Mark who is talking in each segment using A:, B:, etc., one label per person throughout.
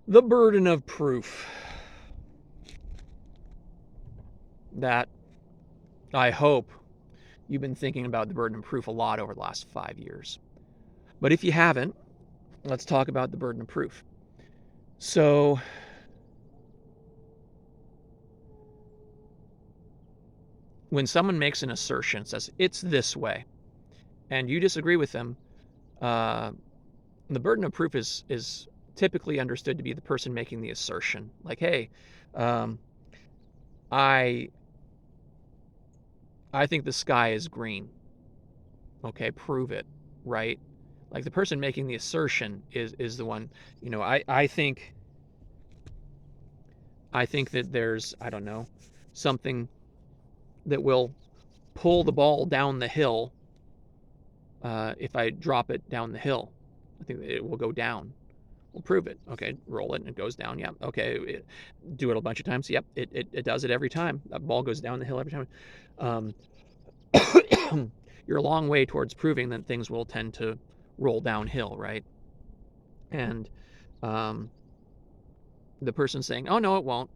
A: The burden of proof that I hope you've been thinking about the burden of proof a lot over the last 5 years. But if you haven't, let's talk about the burden of proof. So, when someone makes an assertion, says it's this way, and you disagree with them, uh, the burden of proof is typically understood to be the person making the assertion. Like, hey, um, I I think the sky is green. Okay, prove it, right? Like the person making the assertion is the one. I think that there's, I don't know, something that will pull the ball down the hill. If I drop it down the hill, I think it will go down. We'll prove it. Okay, roll it and it goes down. Yeah. Okay, do it a bunch of times. Yep, it does it every time. That ball goes down the hill every time. Um, you're a long way towards proving that things will tend to roll downhill, right? And um, the person saying, "Oh no, it won't,"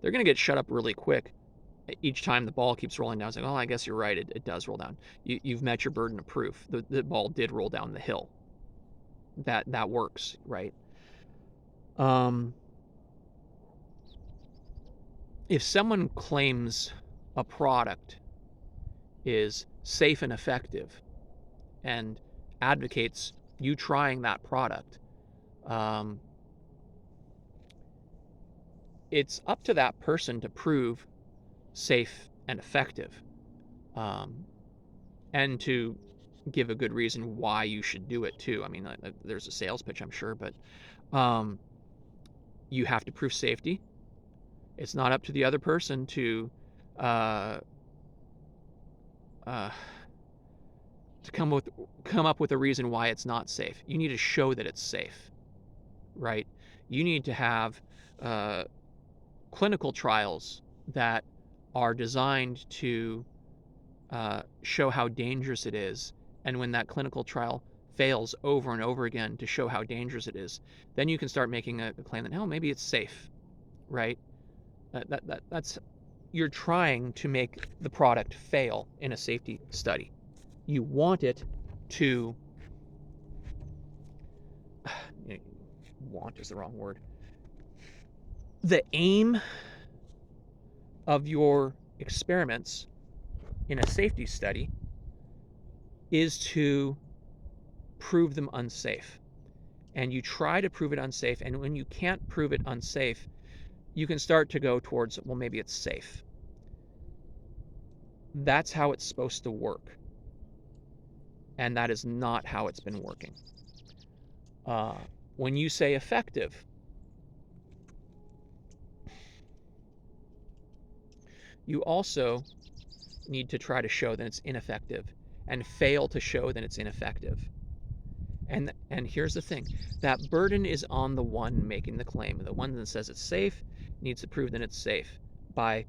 A: they're going to get shut up really quick. Each time the ball keeps rolling down, it's like, "Oh, I guess you're right. It does roll down. You've met your burden of proof. The ball did roll down the hill. That works, right?" Um, if someone claims a product is safe and effective and advocates you trying that product, um, it's up to that person to prove safe and effective, um, and to give a good reason why you should do it too. I mean, there's a sales pitch, I'm sure, but um, you have to prove safety. It's not up to the other person to uh, uh, come up with a reason why it's not safe. You need to show that it's safe, right? You need to have uh, clinical trials that are designed to show how dangerous it is. And when that clinical trial fails over and over again to show how dangerous it is, then you can start making a claim that, oh, maybe it's safe, right? That's you're trying to make the product fail in a safety study. You want it to, want is the wrong word. The aim of your experiments in a safety study is to prove them unsafe. And you try to prove it unsafe, and when you can't prove it unsafe, you can start to go towards, well, maybe it's safe. That's how it's supposed to work. And that is not how it's been working. When you say effective, you also need to try to show that it's ineffective and fail to show that it's ineffective. And here's the thing, that burden is on the one making the claim. The one that says it's safe needs to prove that it's safe by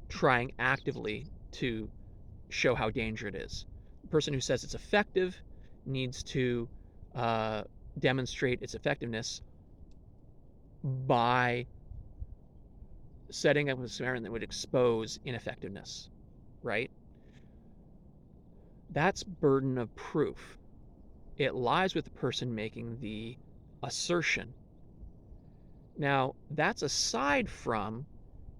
A: trying actively to show how dangerous it is. The person who says it's effective needs to demonstrate its effectiveness by setting up an experiment that would expose ineffectiveness, right? That's burden of proof. It lies with the person making the assertion. Now, that's aside from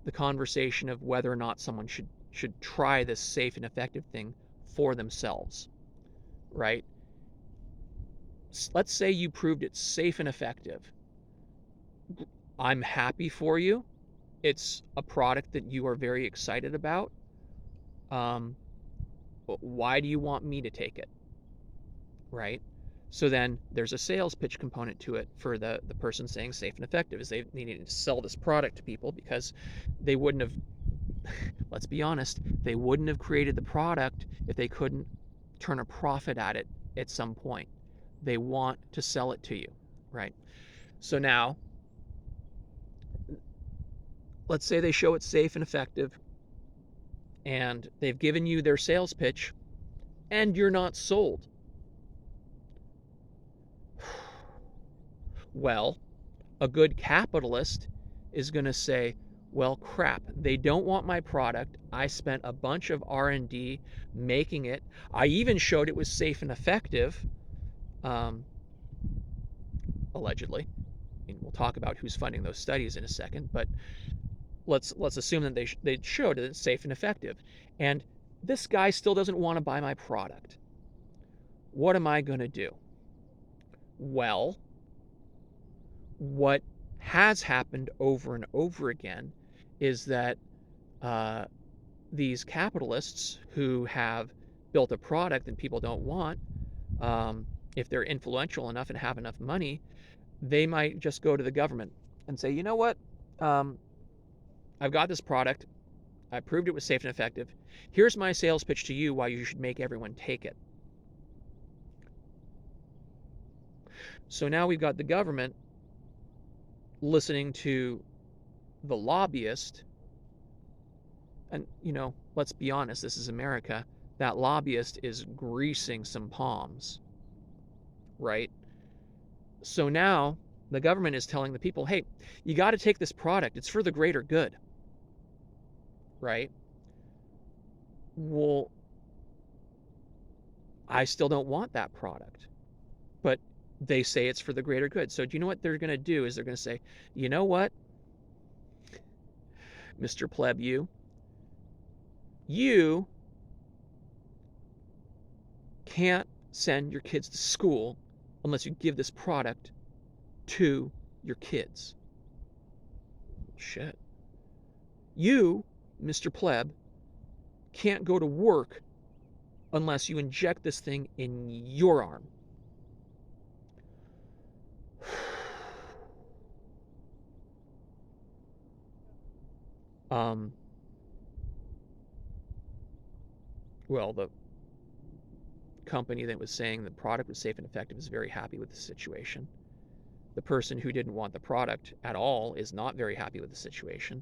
A: the conversation of whether or not someone should try this safe and effective thing for themselves, right? Let's say you proved it's safe and effective. I'm happy for you. It's a product that you are very excited about. Um, why do you want me to take it, right? So then there's a sales pitch component to it for the person saying safe and effective, is they needed to sell this product to people because they wouldn't have, let's be honest, they wouldn't have created the product if they couldn't turn a profit at it at some point. They want to sell it to you, right? So now, let's say they show it's safe and effective and they've given you their sales pitch and you're not sold. Well, A good capitalist is going to say, well, crap, they don't want my product. I spent a bunch of R&D making it. I even showed it was safe and effective, allegedly. I mean, we'll talk about who's funding those studies in a second, but let's assume that they showed that it's safe and effective. And this guy still doesn't want to buy my product. What am I going to do? Well, what has happened over and over again is that these capitalists who have built a product that people don't want, if they're influential enough and have enough money, they might just go to the government and say, you know what, I've got this product, I proved it was safe and effective, here's my sales pitch to you why you should make everyone take it. So now we've got the government listening to the lobbyist, and let's be honest, this is America. That lobbyist is greasing some palms, right? So now the government is telling the people, hey, you got to take this product, it's for the greater good, right? Well, I still don't want that product, but they say it's for the greater good. So do you know what they're going to do? Is they're going to say, you know what, Mr. Pleb, you can't send your kids to school unless you give this product to your kids. Shit. You, Mr. Pleb, can't go to work unless you inject this thing in your arm. Well, the company that was saying the product was safe and effective is very happy with the situation. The person who didn't want the product at all is not very happy with the situation.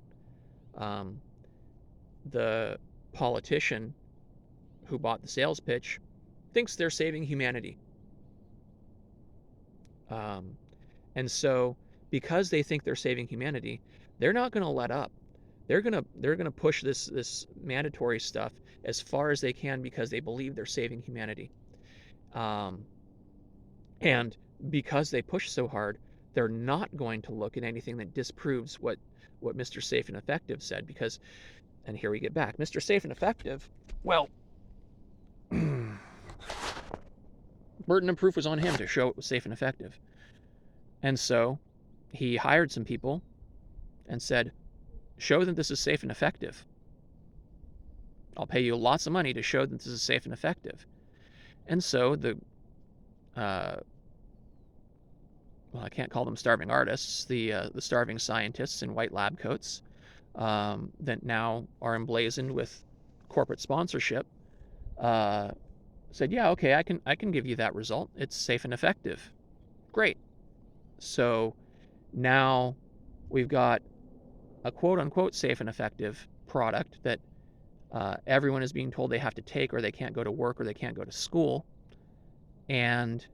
A: The politician who bought the sales pitch thinks they're saving humanity. And so because they think they're saving humanity, they're not going to let up. They're going to push this mandatory stuff as far as they can because they believe they're saving humanity. And because they push so hard, they're not going to look at anything that disproves what Mr. Safe and Effective said, because, and here we get back, Mr. Safe and Effective, well, burden of proof was on him to show it was safe and effective. And so he hired some people and said, show that this is safe and effective. I'll pay you lots of money to show that this is safe and effective. And so the, well, I can't call them starving artists, the starving scientists in white lab coats that now are emblazoned with corporate sponsorship, said, yeah, okay, I can give you that result. It's safe and effective. Great. So now we've got a quote-unquote safe and effective product that everyone is being told they have to take, or they can't go to work, or they can't go to school. And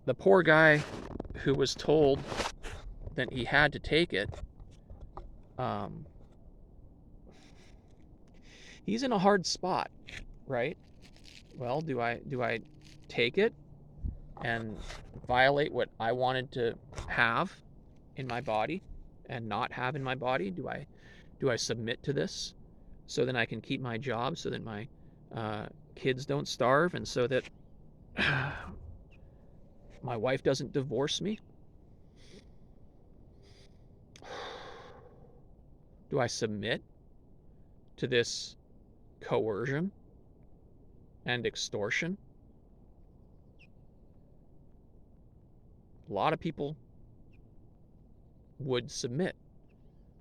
A: the poor guy who was told that he had to take it, he's in a hard spot, right? Well, do I take it and violate what I wanted to have in my body and not have in my body? Do I submit to this so that I can keep my job, so that my kids don't starve, and so that my wife doesn't divorce me? Do I submit to this coercion and extortion? A lot of people would submit.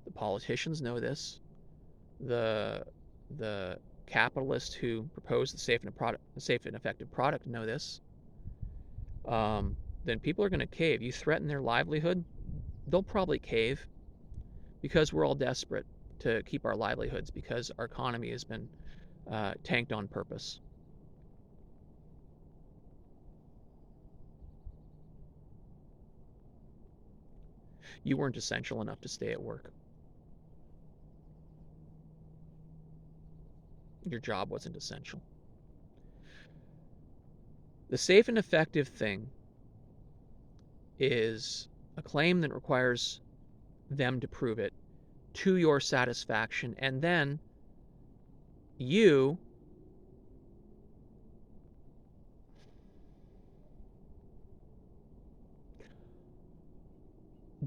A: The politicians know this. The capitalists who propose the safe and effective product know this. Then people are going to cave. You threaten their livelihood, they'll probably cave, because we're all desperate to keep our livelihoods, because our economy has been tanked on purpose. You weren't essential enough to stay at work. Your job wasn't essential. The safe and effective thing is a claim that requires them to prove it to your satisfaction, and then you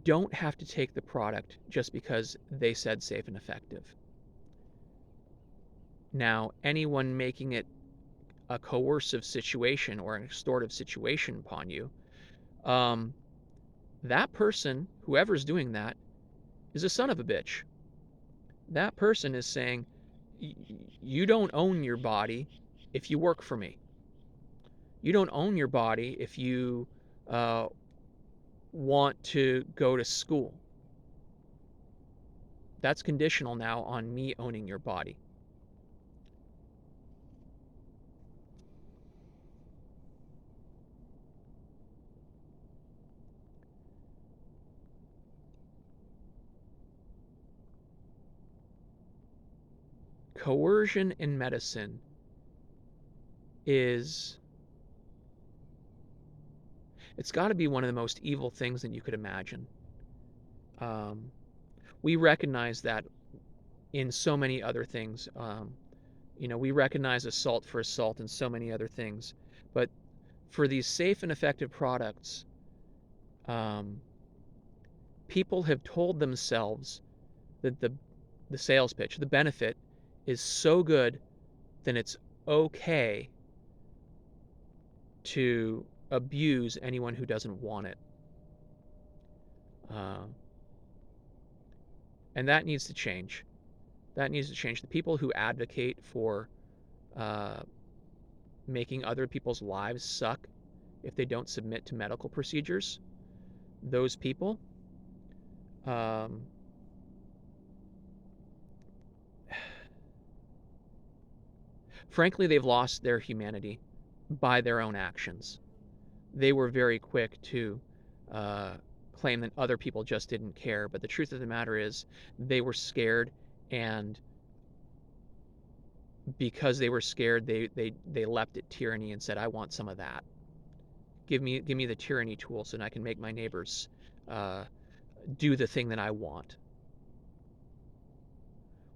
A: don't have to take the product just because they said safe and effective. Now, anyone making it a coercive situation or an extortive situation upon you, that person, whoever's doing that, is a son of a bitch. That person is saying, you don't own your body if you work for me. You don't own your body if you want to go to school. That's conditional now on me owning your body. Coercion in medicine is, it's got to be one of the most evil things that you could imagine. We recognize that in so many other things. We recognize assault for assault and so many other things. But for these safe and effective products, people have told themselves that the sales pitch, the benefit, is so good, then it's okay to abuse anyone who doesn't want it. And that needs to change. That needs to change. The people who advocate for making other people's lives suck if they don't submit to medical procedures, those people, frankly, they've lost their humanity by their own actions. They were very quick to claim that other people just didn't care, but the truth of the matter is they were scared, and because they were scared, they leapt at tyranny and said, I want some of that. Give me the tyranny tool so that I can make my neighbors do the thing that I want.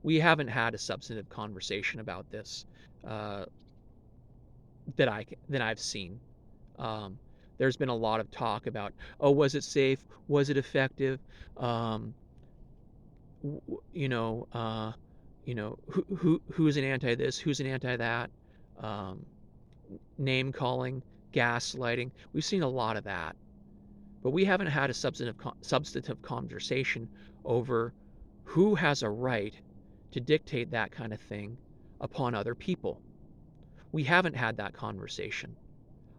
A: We haven't had a substantive conversation about this that I've seen. There's been a lot of talk about, oh, was it safe? Was it effective? Who's an anti this? Who's an anti that? Name calling, gaslighting. We've seen a lot of that, but we haven't had a substantive conversation over who has a right to dictate that kind of thing upon other people. We haven't had that conversation.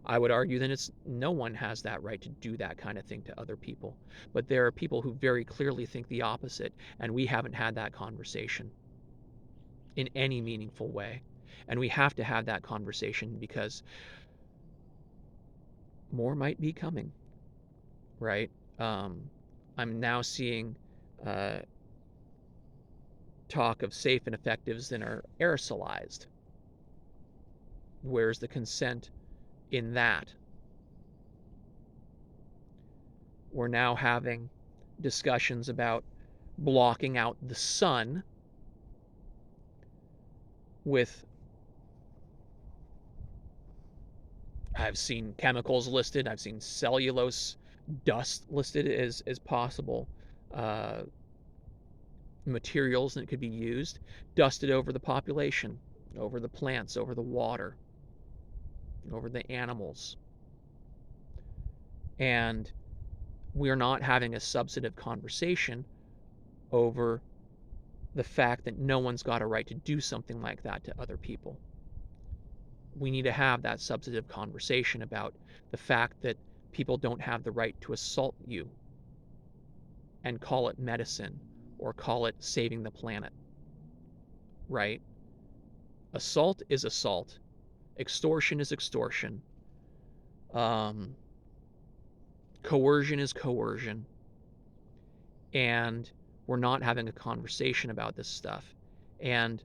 A: I would argue that no one has that right to do that kind of thing to other people. But there are people who very clearly think the opposite, and we haven't had that conversation in any meaningful way. And we have to have that conversation because more might be coming, right? I'm now seeing talk of safe and effectives that are aerosolized. Where's the consent in that? We're now having discussions about blocking out the sun with, I've seen chemicals listed, I've seen cellulose dust listed as possible materials that could be used, dusted over the population, over the plants, over the water, over the animals. And we're not having a substantive conversation over the fact that no one's got a right to do something like that to other people. We need to have that substantive conversation about the fact that people don't have the right to assault you and call it medicine or call it saving the planet, right? Assault is assault. Extortion is extortion. Coercion is coercion. and we're not having a conversation about this stuff. And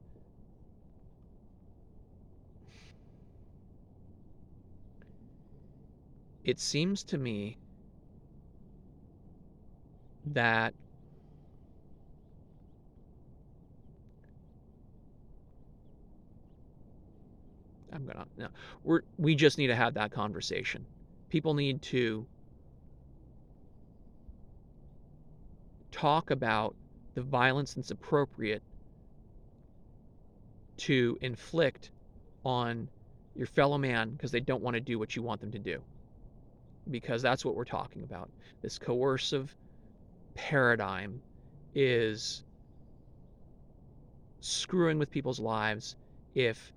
A: it seems to me that we just need to have that conversation. People need to talk about the violence that's appropriate to inflict on your fellow man because they don't want to do what you want them to do. Because that's what we're talking about. This coercive paradigm is screwing with people's lives if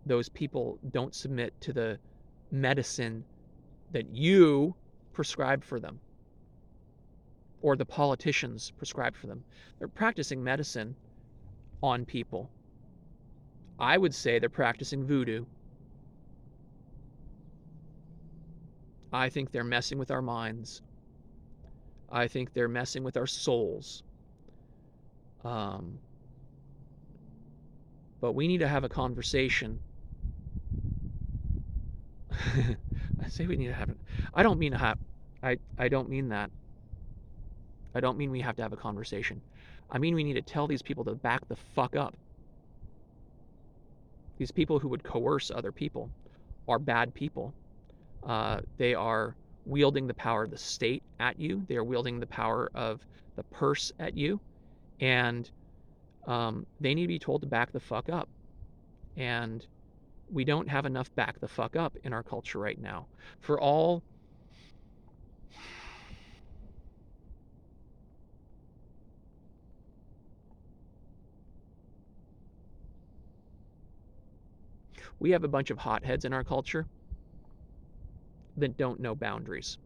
A: those people don't submit to the medicine that you prescribe for them or the politicians prescribe for them. They're practicing medicine on people. I would say they're practicing voodoo. I think they're messing with our minds. I think they're messing with our souls. But we need to have a conversation. I say we need to have it. I don't mean to have. I don't mean that. I don't mean we have to have a conversation. I mean we need to tell these people to back the fuck up. These people who would coerce other people are bad people. They are wielding the power of the state at you. They are wielding the power of the purse at you. And they need to be told to back the fuck up. And we don't have enough back the fuck up in our culture right now. For all we have a bunch of hotheads in our culture that don't know boundaries.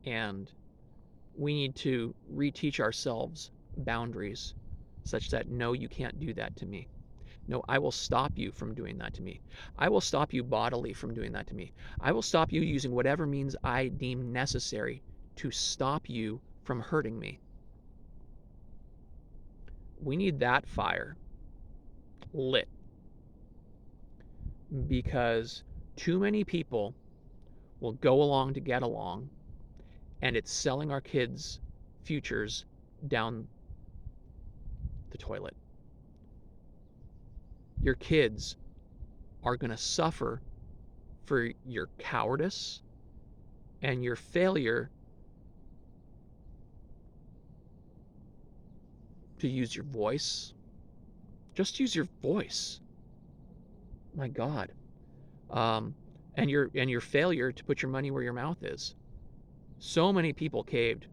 A: And we need to reteach ourselves boundaries such that no, you can't do that to me. No, I will stop you from doing that to me. I will stop you bodily from doing that to me. I will stop you using whatever means I deem necessary to stop you from hurting me. We need that fire lit because too many people will go along to get along, and it's selling our kids' futures down the toilet. Your kids are going to suffer for your cowardice and your failure to use your voice. Just use your voice. My God. And your failure to put your money where your mouth is. So many people caved.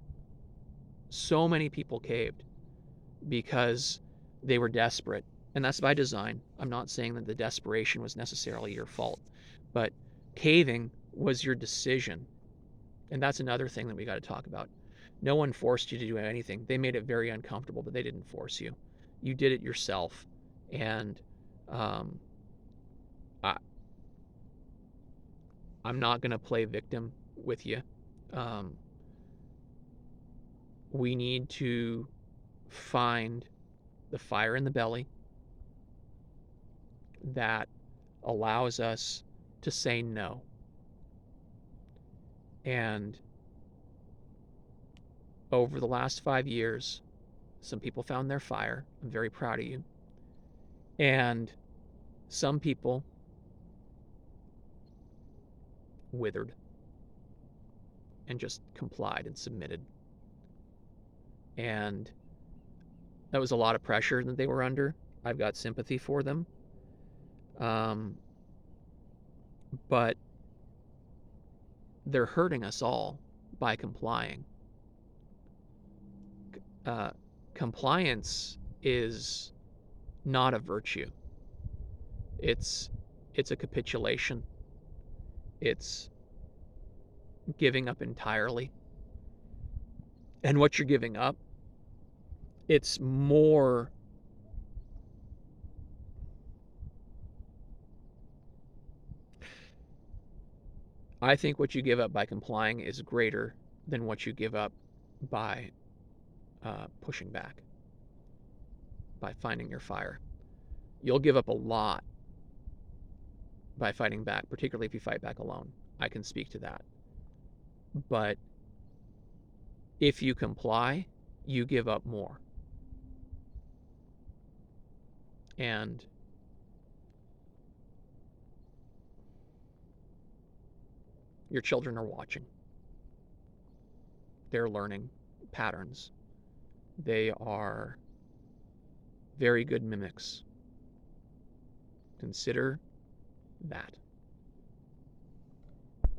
A: So many people caved because they were desperate. And that's by design. I'm not saying that the desperation was necessarily your fault, but caving was your decision. And that's another thing that we got to talk about. No one forced you to do anything. They made it very uncomfortable, but they didn't force you. You did it yourself. And I, I'm not going to play victim with you. We need to find the fire in the belly that allows us to say no. And over the last 5 years, some people found their fire. I'm very proud of you. And some people withered and just complied and submitted. And that was a lot of pressure that they were under. I've got sympathy for them. But they're hurting us all by complying. Compliance is not a virtue. It's a capitulation. It's giving up entirely. And what you're giving up, it's more I think what you give up by complying is greater than what you give up by pushing back, by finding your fire. You'll give up a lot by fighting back, particularly if you fight back alone. I can speak to that. But if you comply, you give up more. And your children are watching. They're learning patterns. They are very good mimics. Consider that.